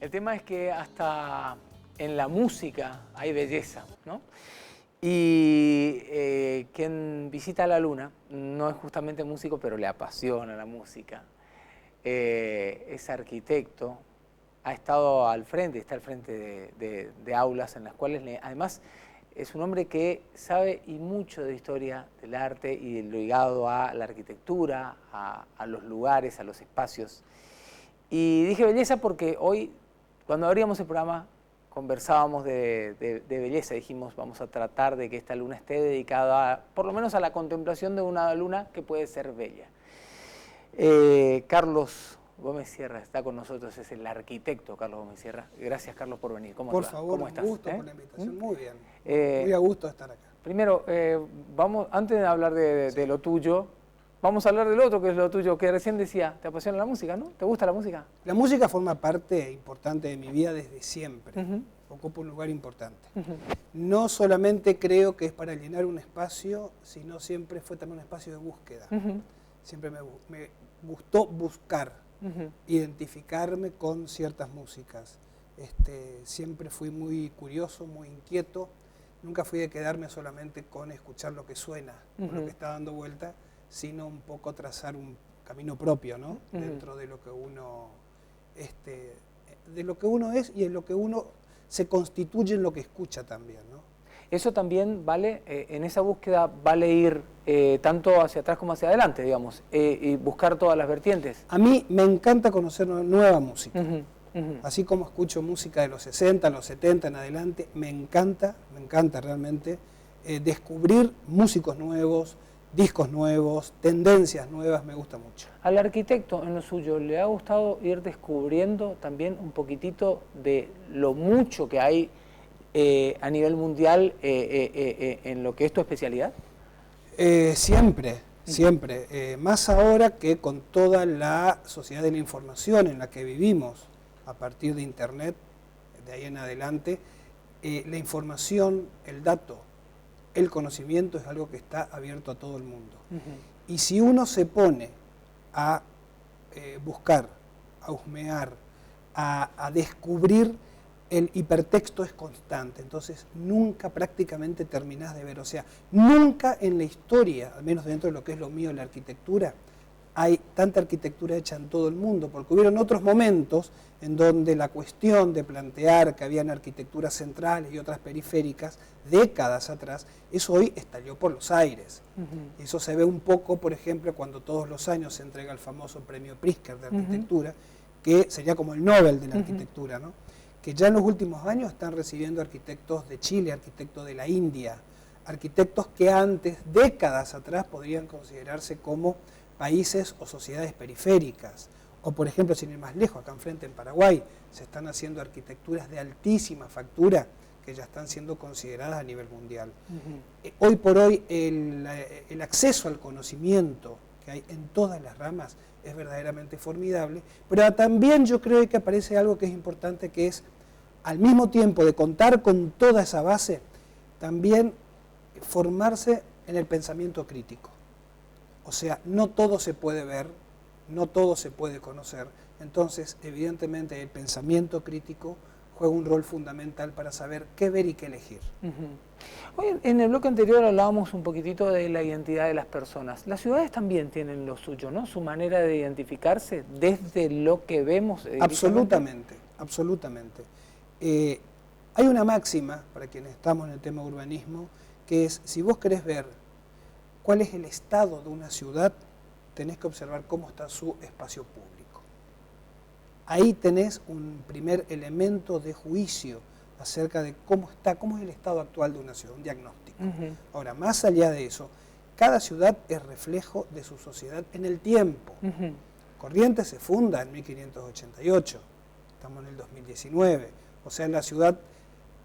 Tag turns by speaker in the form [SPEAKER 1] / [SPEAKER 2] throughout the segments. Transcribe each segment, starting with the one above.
[SPEAKER 1] El tema es que hasta en la música hay belleza, ¿no? Y quien visita la luna no es justamente músico, pero le apasiona la música. Es arquitecto, ha estado al frente, está al frente de aulas en las cuales, además, es un hombre que sabe y mucho de historia del arte y ligado a la arquitectura, a los lugares, a los espacios. Y dije belleza porque hoy, cuando abríamos el programa, conversábamos de belleza, dijimos vamos a tratar de que esta luna esté dedicada, por lo menos a la contemplación de una luna que puede ser bella. Carlos Gómez Sierra está con nosotros, es el arquitecto Carlos Gómez Sierra. Gracias, Carlos, por venir. ¿Cómo
[SPEAKER 2] por
[SPEAKER 1] te va?
[SPEAKER 2] favor,
[SPEAKER 1] ¿Cómo estás?
[SPEAKER 2] Un gusto por la invitación. Muy bien. Muy a gusto de estar acá.
[SPEAKER 1] Primero, vamos, antes de hablar de lo tuyo, vamos a hablar del otro que es lo tuyo, que recién decía, ¿te apasiona la música, no? ¿Te gusta la música?
[SPEAKER 2] La música forma parte importante de mi vida desde siempre. Ocupa un lugar importante. No solamente creo que es para llenar un espacio, sino siempre fue también un espacio de búsqueda. Siempre me gustó buscar, identificarme con ciertas músicas. Siempre fui muy curioso, muy inquieto. Nunca fui de quedarme solamente con escuchar lo que suena, con lo que está dando vuelta, sino un poco trazar un camino propio, ¿no? Dentro de lo que uno es y en lo que uno se constituye en lo que escucha también, ¿no?
[SPEAKER 1] Eso también vale, en esa búsqueda vale ir tanto hacia atrás como hacia adelante, digamos, y buscar todas las vertientes.
[SPEAKER 2] A mí me encanta conocer nueva música. Así como escucho música de los 60, los 70 en adelante, me encanta realmente descubrir músicos nuevos, discos nuevos, tendencias nuevas, me gusta mucho.
[SPEAKER 1] Al arquitecto, en lo suyo, ¿le ha gustado ir descubriendo también un poquitito de lo mucho que hay a nivel mundial en lo que es tu especialidad?
[SPEAKER 2] Siempre. Más ahora que con toda la sociedad de la información en la que vivimos, a partir de Internet, de ahí en adelante, la información, el dato, el conocimiento es algo que está abierto a todo el mundo. Y si uno se pone a buscar, a husmear, a descubrir, el hipertexto es constante, entonces nunca prácticamente terminás de ver, o sea, nunca en la historia, al menos dentro de lo que es lo mío, la arquitectura, hay tanta arquitectura hecha en todo el mundo, porque hubieron otros momentos en donde la cuestión de plantear que habían arquitecturas centrales y otras periféricas, décadas atrás, eso hoy estalló por los aires. Eso se ve un poco, por ejemplo, cuando todos los años se entrega el famoso premio Pritzker de arquitectura, que sería como el Nobel de la arquitectura, ¿no? Que ya en los últimos años están recibiendo arquitectos de Chile, arquitectos de la India, arquitectos que antes, décadas atrás, podrían considerarse como países o sociedades periféricas. O por ejemplo, sin ir más lejos, acá enfrente en Paraguay, se están haciendo arquitecturas de altísima factura que ya están siendo consideradas a nivel mundial. Hoy por hoy el acceso al conocimiento que hay en todas las ramas es verdaderamente formidable, pero también yo creo que aparece algo que es importante, que es, al mismo tiempo de contar con toda esa base, también formarse en el pensamiento crítico. O sea, no todo se puede ver, no todo se puede conocer, entonces evidentemente el pensamiento crítico juega un rol fundamental para saber qué ver y qué elegir.
[SPEAKER 1] Hoy en el bloque anterior hablábamos un poquitito de la identidad de las personas. Las ciudades también tienen lo suyo, ¿no? Su manera de identificarse desde lo que vemos.
[SPEAKER 2] Absolutamente. Hay una máxima, para quienes estamos en el tema urbanismo, que es, si vos querés ver cuál es el estado de una ciudad, tenés que observar cómo está su espacio público. Ahí tenés un primer elemento de juicio acerca de cómo es el estado actual de una ciudad, un diagnóstico. Ahora, más allá de eso, cada ciudad es reflejo de su sociedad en el tiempo. Corrientes se funda en 1588, estamos en el 2019, o sea, en la ciudad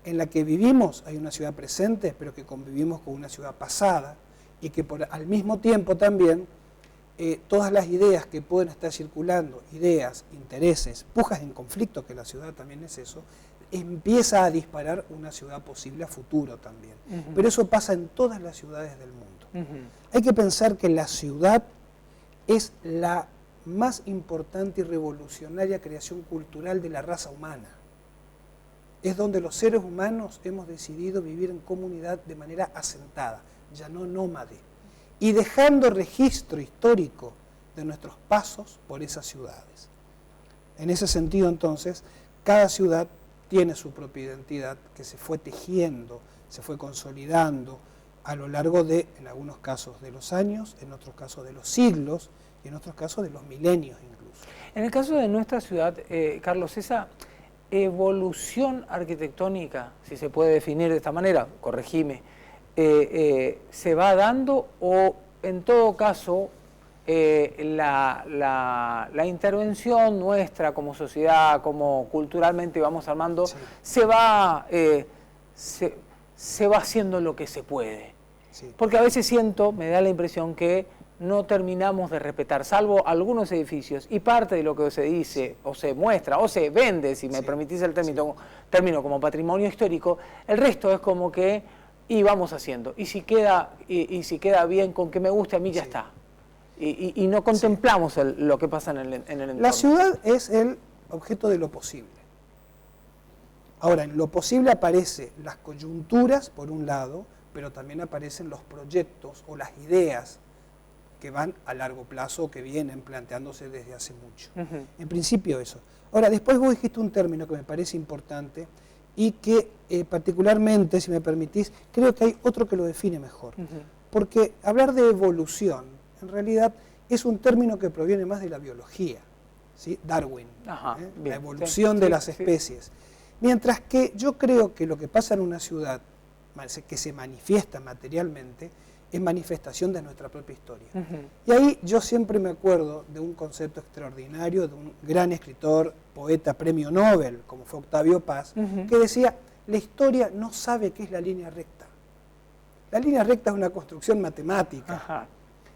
[SPEAKER 2] en la que vivimos hay una ciudad presente, pero que convivimos con una ciudad pasada, y que al mismo tiempo también todas las ideas que pueden estar circulando, ideas, intereses, pujas en conflicto, que la ciudad también es eso, empieza a disparar una ciudad posible a futuro también. Pero eso pasa en todas las ciudades del mundo. Hay que pensar que la ciudad es la más importante y revolucionaria creación cultural de la raza humana. Es donde los seres humanos hemos decidido vivir en comunidad de manera asentada, ya no nómade, y dejando registro histórico de nuestros pasos por esas ciudades. En ese sentido, entonces, cada ciudad tiene su propia identidad que se fue tejiendo, se fue consolidando a lo largo de, en algunos casos, de los años, en otros casos de los siglos, y en otros casos de los milenios incluso.
[SPEAKER 1] En el caso de nuestra ciudad, Carlos, esa evolución arquitectónica, si se puede definir de esta manera, corregime, ¿se va dando o en todo caso la intervención nuestra como sociedad, como culturalmente vamos armando, sí, se va haciendo lo que se puede? Sí. Porque a veces me da la impresión que no terminamos de respetar, salvo algunos edificios, y parte de lo que se dice, o se muestra, o se vende, si me permitís el término como patrimonio histórico, el resto es como que, y vamos haciendo, y si queda bien con que me guste a mí, ya está. Y no contemplamos lo que pasa en el entorno.
[SPEAKER 2] La ciudad es el objeto de lo posible. Ahora, en lo posible aparecen las coyunturas, por un lado, pero también aparecen los proyectos o las ideas que van a largo plazo, que vienen planteándose desde hace mucho. En principio eso. Ahora, después vos dijiste un término que me parece importante y que particularmente, si me permitís, creo que hay otro que lo define mejor. Porque hablar de evolución, en realidad, es un término que proviene más de la biología, ¿sí? Darwin, la evolución de las especies. Mientras que yo creo que lo que pasa en una ciudad, que se manifiesta materialmente, es manifestación de nuestra propia historia. Y ahí yo siempre me acuerdo de un concepto extraordinario de un gran escritor, poeta, premio Nobel, como fue Octavio Paz, que decía, la historia no sabe qué es la línea recta. La línea recta es una construcción matemática.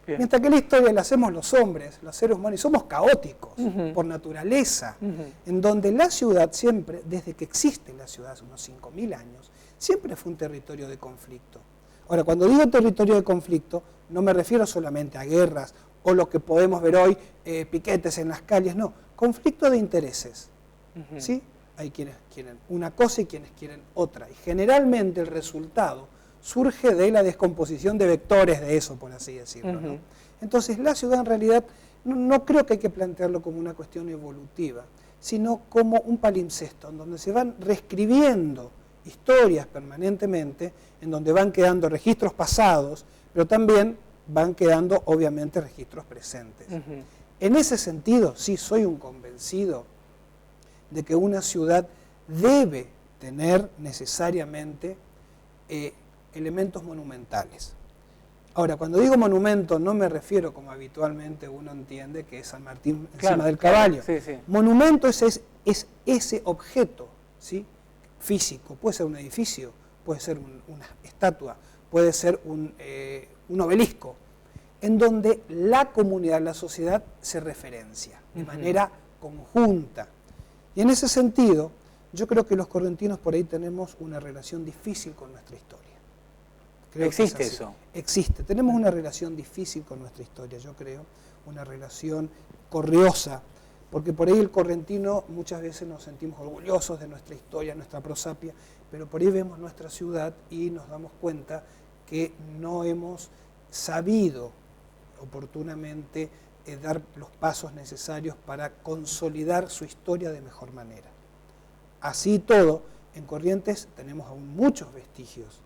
[SPEAKER 2] Mientras que la historia la hacemos los hombres, los seres humanos, y somos caóticos por naturaleza, en donde la ciudad siempre, desde que existe la ciudad hace unos 5.000 años, siempre fue un territorio de conflicto. Ahora, cuando digo territorio de conflicto, no me refiero solamente a guerras o lo que podemos ver hoy, piquetes en las calles, no, conflicto de intereses. ¿Sí? Hay quienes quieren una cosa y quienes quieren otra. Y generalmente el resultado surge de la descomposición de vectores de eso, por así decirlo, ¿no? Entonces, la ciudad en realidad no creo que hay que plantearlo como una cuestión evolutiva, sino como un palimpsesto, en donde se van reescribiendo historias permanentemente, en donde van quedando registros pasados, pero también van quedando obviamente registros presentes. En ese sentido, sí soy un convencido de que una ciudad debe tener necesariamente elementos monumentales. Ahora, cuando digo monumento no me refiero como habitualmente uno entiende que es San Martín encima del caballo. Monumento es ese objeto, ¿sí? Físico, puede ser un edificio, puede ser una estatua, puede ser un obelisco, en donde la comunidad, la sociedad se referencia de manera conjunta. Y en ese sentido, yo creo que los correntinos por ahí tenemos una relación difícil con nuestra historia. Creo
[SPEAKER 1] ¿Existe eso?
[SPEAKER 2] Existe, tenemos una relación difícil con nuestra historia, yo creo, una relación corriosa, porque por ahí el correntino muchas veces nos sentimos orgullosos de nuestra historia, nuestra prosapia, pero por ahí vemos nuestra ciudad y nos damos cuenta que no hemos sabido oportunamente dar los pasos necesarios para consolidar su historia de mejor manera. Así todo, en Corrientes tenemos aún muchos vestigios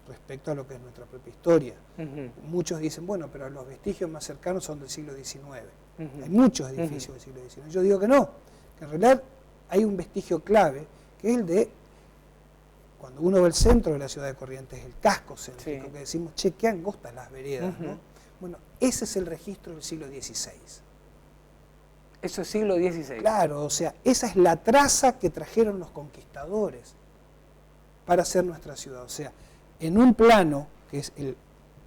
[SPEAKER 2] respecto a lo que es nuestra propia historia. Muchos dicen, bueno, pero los vestigios más cercanos son del siglo XIX. Hay muchos edificios del siglo XIX. Yo digo que no, que en realidad hay un vestigio clave, que es el de, cuando uno ve el centro de la ciudad de Corrientes, el casco céntrico, que decimos, che, qué angostas las veredas, ¿no? Bueno, ese es el registro del siglo XVI.
[SPEAKER 1] Eso es siglo XVI.
[SPEAKER 2] Claro, o sea, esa es la traza que trajeron los conquistadores para hacer nuestra ciudad. O sea, en un plano, que es el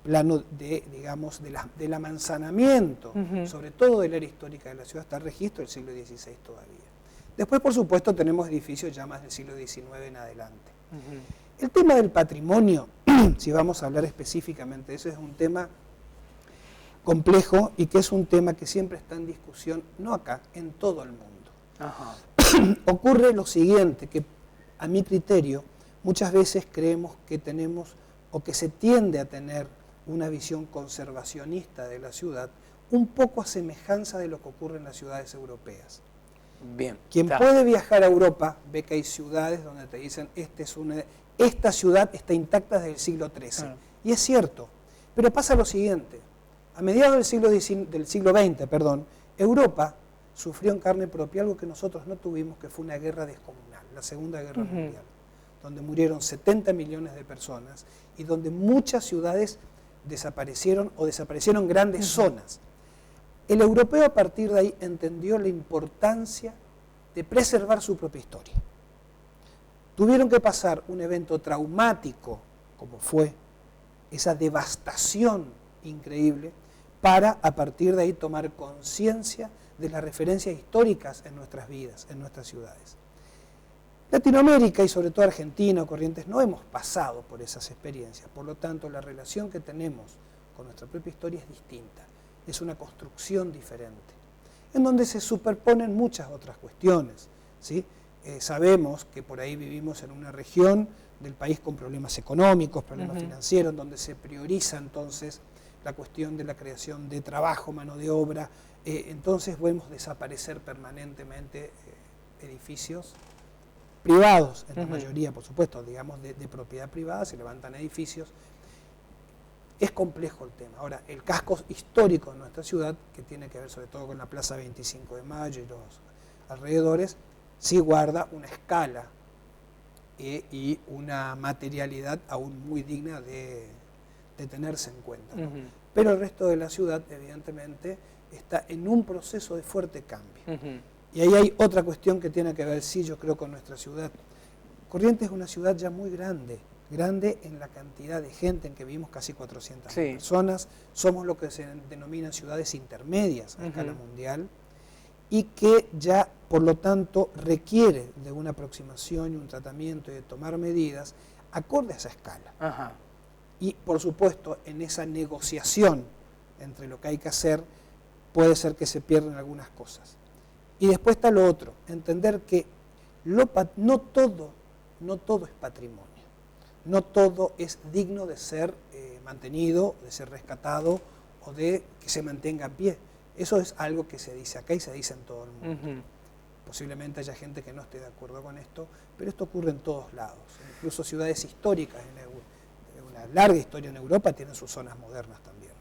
[SPEAKER 2] plano de, digamos, del amanzanamiento, sobre todo de la era histórica de la ciudad, está el registro del siglo XVI todavía. Después, por supuesto, tenemos edificios ya más del siglo XIX en adelante. El tema del patrimonio, si vamos a hablar específicamente de eso, es un tema complejo y que es un tema que siempre está en discusión, no acá, en todo el mundo.
[SPEAKER 1] Ajá.
[SPEAKER 2] Ocurre lo siguiente, que a mi criterio muchas veces creemos que tenemos o que se tiende a tener una visión conservacionista de la ciudad, un poco a semejanza de lo que ocurre en las ciudades europeas.
[SPEAKER 1] Bien.
[SPEAKER 2] Quien puede viajar a Europa ve que hay ciudades donde te dicen esta ciudad está intacta desde el siglo XIII. Y es cierto, pero pasa lo siguiente, a mediados del siglo XX, Europa sufrió en carne propia algo que nosotros no tuvimos, que fue una guerra descomunal, la Segunda Guerra Mundial, donde murieron 70 millones de personas y donde muchas ciudades desaparecieron o desaparecieron grandes zonas. El europeo a partir de ahí entendió la importancia de preservar su propia historia. Tuvieron que pasar un evento traumático, como fue esa devastación increíble, para a partir de ahí tomar conciencia de las referencias históricas en nuestras vidas, en nuestras ciudades. Latinoamérica y sobre todo Argentina o Corrientes no hemos pasado por esas experiencias, por lo tanto la relación que tenemos con nuestra propia historia es distinta, es una construcción diferente, en donde se superponen muchas otras cuestiones, ¿sí? Sabemos que por ahí vivimos en una región del país con problemas económicos, problemas financieros, en donde se prioriza entonces la cuestión de la creación de trabajo, mano de obra, entonces vemos desaparecer permanentemente edificios privados, en la mayoría, por supuesto, digamos de propiedad privada, se levantan edificios. Es complejo el tema. Ahora, el casco histórico de nuestra ciudad, que tiene que ver sobre todo con la Plaza 25 de Mayo y los alrededores, sí guarda una escala y una materialidad aún muy digna de tenerse en cuenta, ¿no? Pero el resto de la ciudad, evidentemente, está en un proceso de fuerte cambio. Y ahí hay otra cuestión que tiene que ver, sí, yo creo, con nuestra ciudad. Corrientes es una ciudad ya muy grande en la cantidad de gente, en que vivimos casi 400.000 personas, somos lo que se denominan ciudades intermedias a escala mundial, y que ya, por lo tanto, requiere de una aproximación y un tratamiento y de tomar medidas acorde a esa escala. Y, por supuesto, en esa negociación entre lo que hay que hacer, puede ser que se pierdan algunas cosas. Y después está lo otro, entender que no todo es patrimonio, no todo es digno de ser mantenido, de ser rescatado o de que se mantenga en pie. Eso es algo que se dice acá y se dice en todo el mundo. Posiblemente haya gente que no esté de acuerdo con esto, pero esto ocurre en todos lados. Incluso ciudades históricas, una larga historia en Europa, tienen sus zonas modernas también.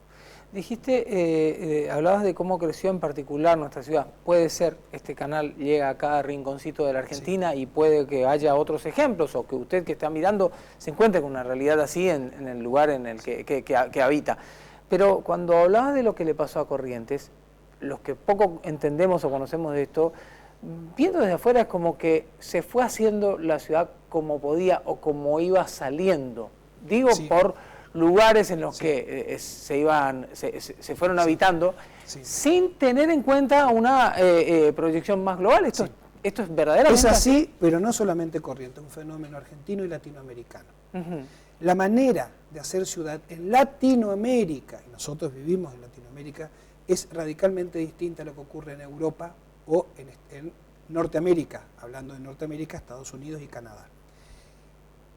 [SPEAKER 1] Dijiste, hablabas de cómo creció en particular nuestra ciudad. Puede ser, este canal llega a cada rinconcito de la Argentina y puede que haya otros ejemplos, o que usted que está mirando se encuentre con una realidad así en el lugar en el que habita. Pero cuando hablabas de lo que le pasó a Corrientes, los que poco entendemos o conocemos de esto, viendo desde afuera es como que se fue haciendo la ciudad como podía o como iba saliendo. Digo, por lugares en los que se fueron habitando, sin tener en cuenta una proyección más global. Esto es verdaderamente
[SPEAKER 2] es así, pero no solamente Corrientes, un fenómeno argentino y latinoamericano. La manera de hacer ciudad en Latinoamérica, y nosotros vivimos en Latinoamérica, es radicalmente distinta a lo que ocurre en Europa o en Norteamérica, hablando de Norteamérica, Estados Unidos y Canadá.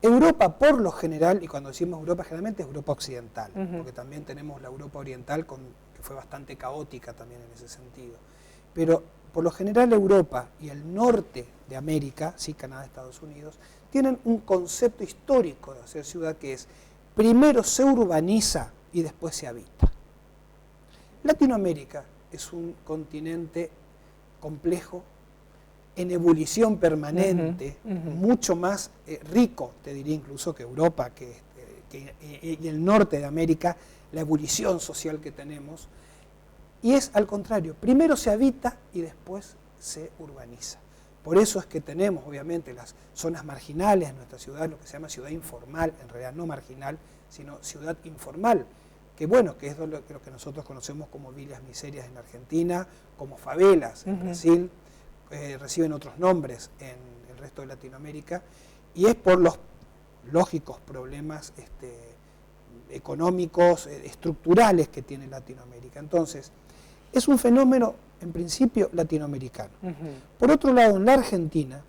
[SPEAKER 2] Europa, por lo general, y cuando decimos Europa, generalmente es Europa occidental, porque también tenemos la Europa oriental, que fue bastante caótica también en ese sentido. Pero, por lo general, Europa y el norte de América, sí, Canadá, Estados Unidos, tienen un concepto histórico de hacer ciudad que es, primero se urbaniza y después se habita. Latinoamérica es un continente complejo, en ebullición permanente, mucho más rico, te diría incluso que Europa, y el norte de América, la ebullición social que tenemos, y es al contrario, primero se habita y después se urbaniza. Por eso es que tenemos, obviamente, las zonas marginales en nuestra ciudad, lo que se llama ciudad informal, en realidad no marginal, sino ciudad informal, que bueno, que es lo que nosotros conocemos como villas miserias en Argentina, como favelas en Brasil, reciben otros nombres en el resto de Latinoamérica, y es por los lógicos problemas económicos, estructurales que tiene Latinoamérica. Entonces, es un fenómeno, en principio, latinoamericano. Por otro lado, en la Argentina,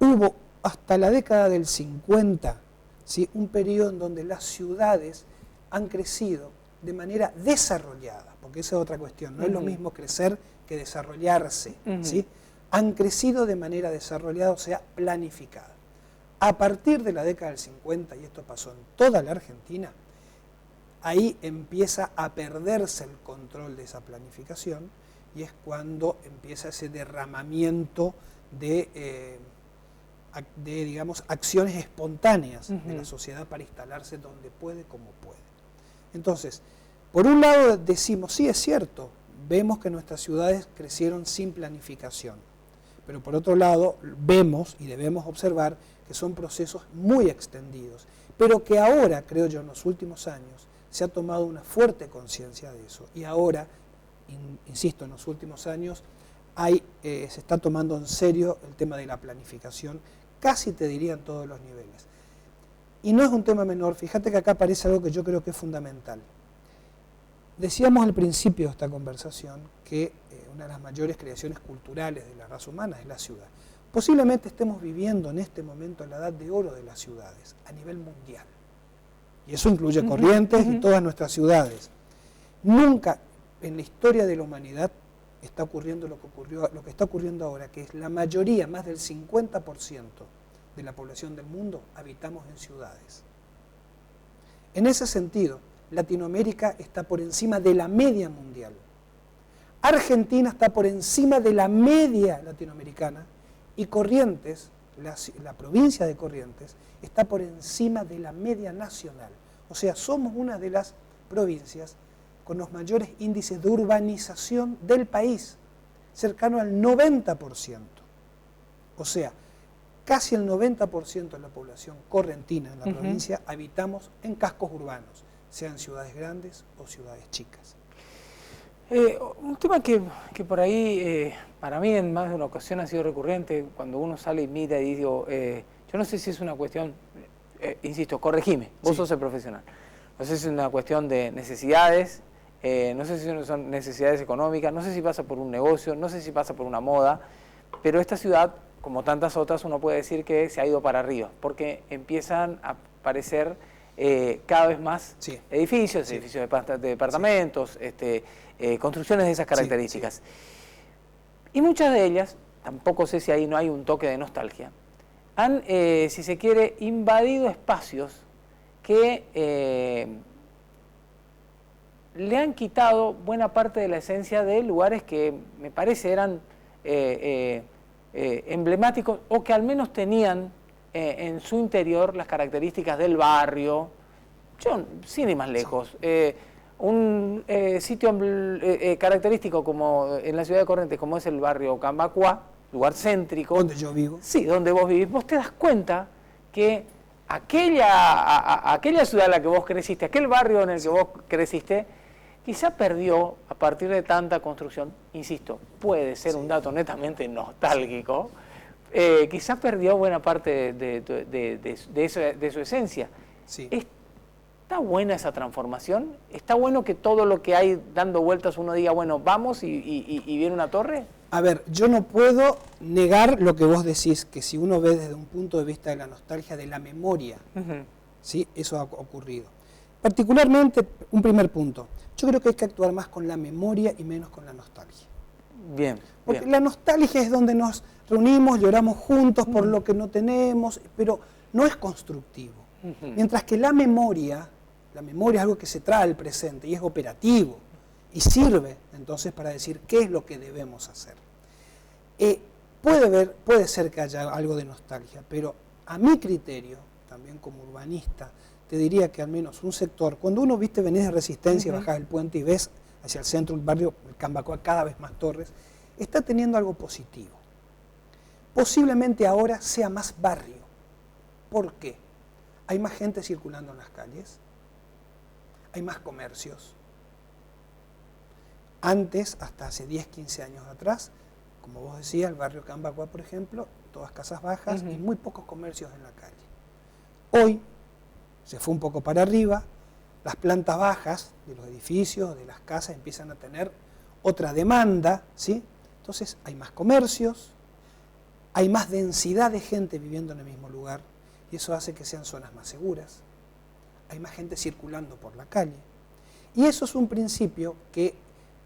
[SPEAKER 2] hubo hasta la década del 50, ¿sí?, un periodo en donde las ciudades han crecido de manera desarrollada, porque esa es otra cuestión, no es lo mismo crecer que desarrollarse, ¿sí? Han crecido de manera desarrollada, o sea, planificada. A partir de la década del 50, y esto pasó en toda la Argentina, ahí empieza a perderse el control de esa planificación y es cuando empieza ese derramamiento de digamos, acciones espontáneas de la sociedad para instalarse donde puede, como puede. Entonces, por un lado decimos, sí, es cierto, vemos que nuestras ciudades crecieron sin planificación, pero por otro lado vemos y debemos observar que son procesos muy extendidos, pero que ahora, creo yo, en los últimos años, se ha tomado una fuerte conciencia de eso, y ahora, insisto, en los últimos años, se está tomando en serio el tema de la planificación, casi te diría en todos los niveles. Y no es un tema menor, fíjate que acá aparece algo que yo creo que es fundamental. Decíamos al principio de esta conversación que una de las mayores creaciones culturales de la raza humana es la ciudad. Posiblemente estemos viviendo en este momento la edad de oro de las ciudades a nivel mundial. Y eso incluye Corrientes y todas nuestras ciudades. Nunca en la historia de la humanidad está ocurriendo lo que está ocurriendo ahora, que es la mayoría, más del 50% de la población del mundo, habitamos en ciudades. En ese sentido, Latinoamérica está por encima de la media mundial. Argentina está por encima de la media latinoamericana y Corrientes, la provincia de Corrientes, está por encima de la media nacional. O sea, somos una de las provincias con los mayores índices de urbanización del país, cercano al 90%. O sea, casi el 90% de la población correntina en la provincia habitamos en cascos urbanos, sean ciudades grandes o ciudades chicas.
[SPEAKER 1] Un tema que por ahí, para mí en más de una ocasión ha sido recurrente, cuando uno sale y mira y digo, yo no sé si es una cuestión, insisto, corregime, vos sos el profesional, no sé si es una cuestión de necesidades, no sé si son necesidades económicas, no sé si pasa por un negocio, no sé si pasa por una moda, pero esta ciudad, como tantas otras, uno puede decir que se ha ido para arriba, porque empiezan a aparecer cada vez más edificios de departamentos, construcciones de esas características. Y muchas de ellas, tampoco sé si ahí no hay un toque de nostalgia, han, si se quiere, invadido espacios que le han quitado buena parte de la esencia de lugares que me parece eran emblemáticos o que al menos tenían en su interior las características del barrio. Yo, sin ir más lejos, un sitio característico como en la ciudad de Corrientes, como es el barrio Cambacuá, lugar céntrico.
[SPEAKER 2] Donde yo vivo. Sí,
[SPEAKER 1] donde vos vivís, vos te das cuenta que aquella ciudad en la que vos creciste, aquel barrio en el que vos creciste, quizá perdió, a partir de tanta construcción, insisto, puede ser un dato netamente nostálgico, quizá perdió buena parte de su esencia.
[SPEAKER 2] Sí.
[SPEAKER 1] ¿Está buena esa transformación? ¿Está bueno que todo lo que hay dando vueltas uno diga, bueno, vamos y viene una torre?
[SPEAKER 2] A ver, yo no puedo negar lo que vos decís, que si uno ve desde un punto de vista de la nostalgia, de la memoria, ¿sí? Eso ha ocurrido. Particularmente, un primer punto, yo creo que hay que actuar más con la memoria y menos con la nostalgia.
[SPEAKER 1] Bien.
[SPEAKER 2] Porque la nostalgia es donde nos reunimos, lloramos juntos por lo que no tenemos, pero no es constructivo. Mientras que la memoria es algo que se trae al presente y es operativo y sirve entonces para decir qué es lo que debemos hacer. Puede ser que haya algo de nostalgia, pero a mi criterio, también como urbanista, te diría que al menos un sector, cuando uno venís de Resistencia, bajás el puente y ves hacia el centro del barrio, el Cambacoa, cada vez más torres, está teniendo algo positivo. Posiblemente ahora sea más barrio. ¿Por qué? Hay más gente circulando en las calles, hay más comercios. Antes, hasta hace 10, 15 años atrás, como vos decías, el barrio Cambacoa, por ejemplo, todas casas bajas y muy pocos comercios en la calle. Hoy, se fue un poco para arriba, las plantas bajas de los edificios, de las casas, empiezan a tener otra demanda, ¿sí? Entonces hay más comercios, hay más densidad de gente viviendo en el mismo lugar, y eso hace que sean zonas más seguras, hay más gente circulando por la calle. Y eso es un principio que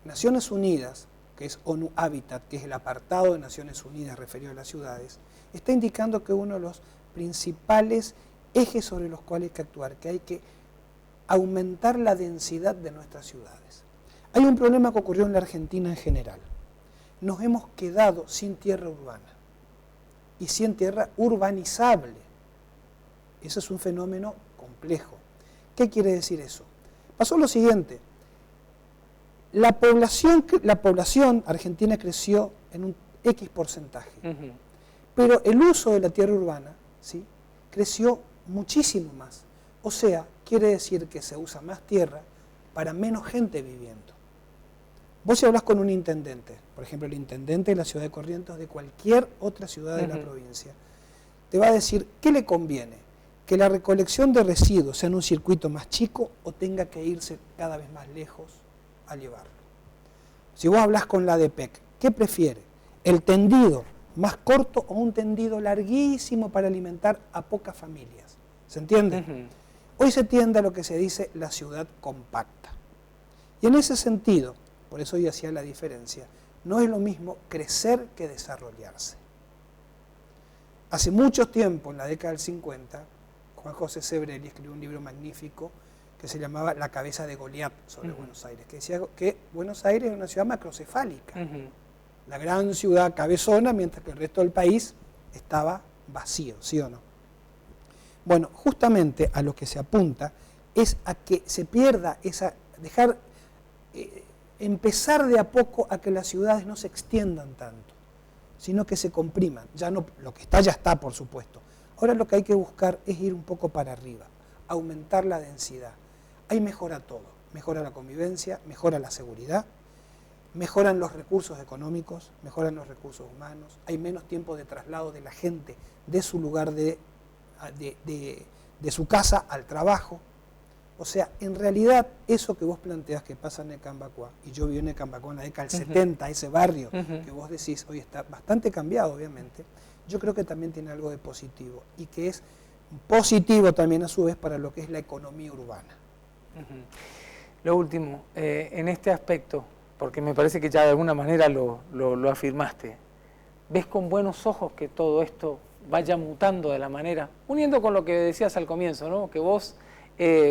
[SPEAKER 2] Naciones Unidas, que es ONU Habitat, que es el apartado de Naciones Unidas referido a las ciudades, está indicando que uno de los principales ejes sobre los cuales hay que actuar, que hay que aumentar la densidad de nuestras ciudades. Hay un problema que ocurrió en la Argentina en general. Nos hemos quedado sin tierra urbana y sin tierra urbanizable. Ese es un fenómeno complejo. ¿Qué quiere decir eso? Pasó lo siguiente. La población argentina creció en un X porcentaje, pero el uso de la tierra urbana, ¿sí?, creció muchísimo más. O sea, quiere decir que se usa más tierra para menos gente viviendo. Vos si hablas con un intendente, por ejemplo el intendente de la ciudad de Corrientes o de cualquier otra ciudad de la provincia, te va a decir qué le conviene, que la recolección de residuos sea en un circuito más chico o tenga que irse cada vez más lejos a llevarlo. Si vos hablas con la ADEPEC, ¿qué prefiere? ¿El tendido más corto o un tendido larguísimo para alimentar a pocas familias? ¿Se entiende? Hoy se tiende a lo que se dice la ciudad compacta. Y en ese sentido, por eso yo hacía la diferencia, no es lo mismo crecer que desarrollarse. Hace mucho tiempo, en la década del 50, Juan José Sebrelli escribió un libro magnífico que se llamaba La cabeza de Goliat sobre Buenos Aires, que decía que Buenos Aires es una ciudad macrocefálica, la gran ciudad cabezona, mientras que el resto del país estaba vacío, ¿sí o no? Bueno, justamente a lo que se apunta es a que se pierda esa, empezar de a poco a que las ciudades no se extiendan tanto, sino que se compriman. Ya no, lo que está ya está, por supuesto. Ahora lo que hay que buscar es ir un poco para arriba, aumentar la densidad. Ahí mejora todo, mejora la convivencia, mejora la seguridad, mejoran los recursos económicos, mejoran los recursos humanos, hay menos tiempo de traslado de la gente de su lugar de su casa al trabajo. O sea, en realidad, eso que vos planteás que pasa en Necambacuá, y yo viví en Necambacuá en la década del 70, ese barrio que vos decís, hoy está bastante cambiado, obviamente, yo creo que también tiene algo de positivo, y que es positivo también a su vez para lo que es la economía urbana.
[SPEAKER 1] Lo último, en este aspecto, porque me parece que ya de alguna manera lo afirmaste, ¿ves con buenos ojos que todo esto vaya mutando de la manera, uniendo con lo que decías al comienzo, ¿no?, que vos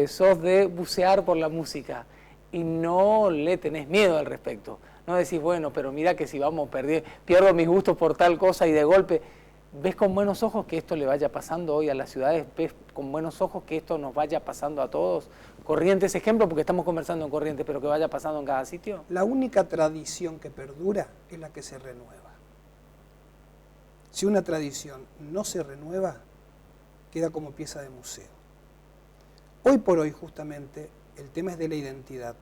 [SPEAKER 1] sos de bucear por la música y no le tenés miedo al respecto? No decís, bueno, pero mira que si vamos pierdo mis gustos por tal cosa y de golpe. ¿Ves con buenos ojos que esto le vaya pasando hoy a las ciudades? ¿Ves con buenos ojos que esto nos vaya pasando a todos? Corrientes, ejemplo, porque estamos conversando en Corrientes, pero que vaya pasando en cada sitio.
[SPEAKER 2] La única tradición que perdura es la que se renueva. Si una tradición no se renueva, queda como pieza de museo. Hoy por hoy, justamente, el tema es de la identidad.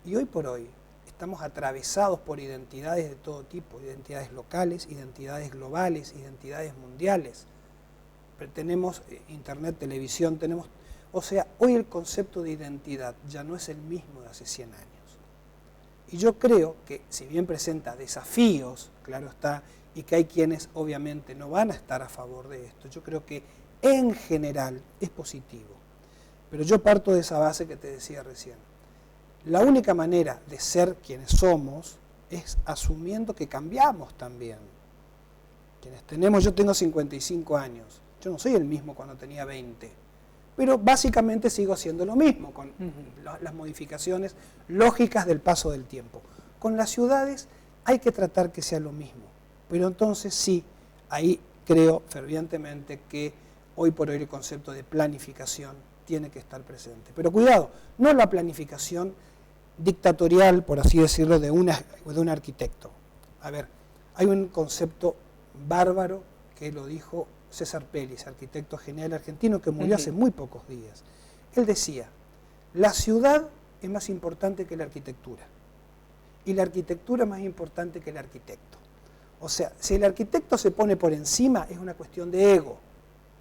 [SPEAKER 2] Y hoy por hoy estamos atravesados por identidades de todo tipo, identidades locales, identidades globales, identidades mundiales. Pero tenemos internet, televisión, o sea, hoy el concepto de identidad ya no es el mismo de hace 100 años. Y yo creo que, si bien presenta desafíos, claro está, y que hay quienes obviamente no van a estar a favor de esto, yo creo que en general es positivo. Pero yo parto de esa base que te decía recién. La única manera de ser quienes somos es asumiendo que cambiamos también. Yo tengo 55 años, yo no soy el mismo cuando tenía 20, pero básicamente sigo haciendo lo mismo, con las modificaciones lógicas del paso del tiempo. Con las ciudades hay que tratar que sea lo mismo, pero entonces sí, ahí creo fervientemente que hoy por hoy el concepto de planificación tiene que estar presente. Pero cuidado, no la planificación dictatorial, por así decirlo, de un arquitecto. A ver, hay un concepto bárbaro que lo dijo César Pélez, arquitecto genial argentino que murió hace muy pocos días. Él decía, la ciudad es más importante que la arquitectura y la arquitectura es más importante que el arquitecto. O sea, si el arquitecto se pone por encima es una cuestión de ego,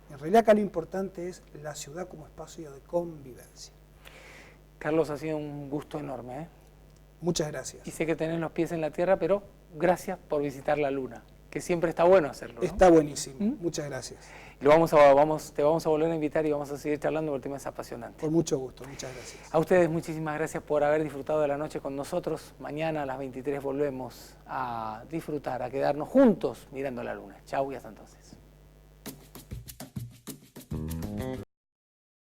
[SPEAKER 2] En realidad acá lo importante es la ciudad como espacio de convivencia.
[SPEAKER 1] Carlos, ha sido un gusto enorme, ¿eh?
[SPEAKER 2] Muchas gracias.
[SPEAKER 1] Y sé que tenés los pies en la tierra, pero gracias por visitar la luna, que siempre está bueno hacerlo, ¿no?
[SPEAKER 2] Está buenísimo. Muchas gracias.
[SPEAKER 1] Te vamos a volver a invitar y vamos a seguir charlando porque el tema es apasionante.
[SPEAKER 2] Por mucho gusto, muchas gracias.
[SPEAKER 1] A ustedes muchísimas gracias por haber disfrutado de la noche con nosotros. Mañana a las 23 volvemos a disfrutar, a quedarnos juntos mirando la luna. Chau y hasta entonces.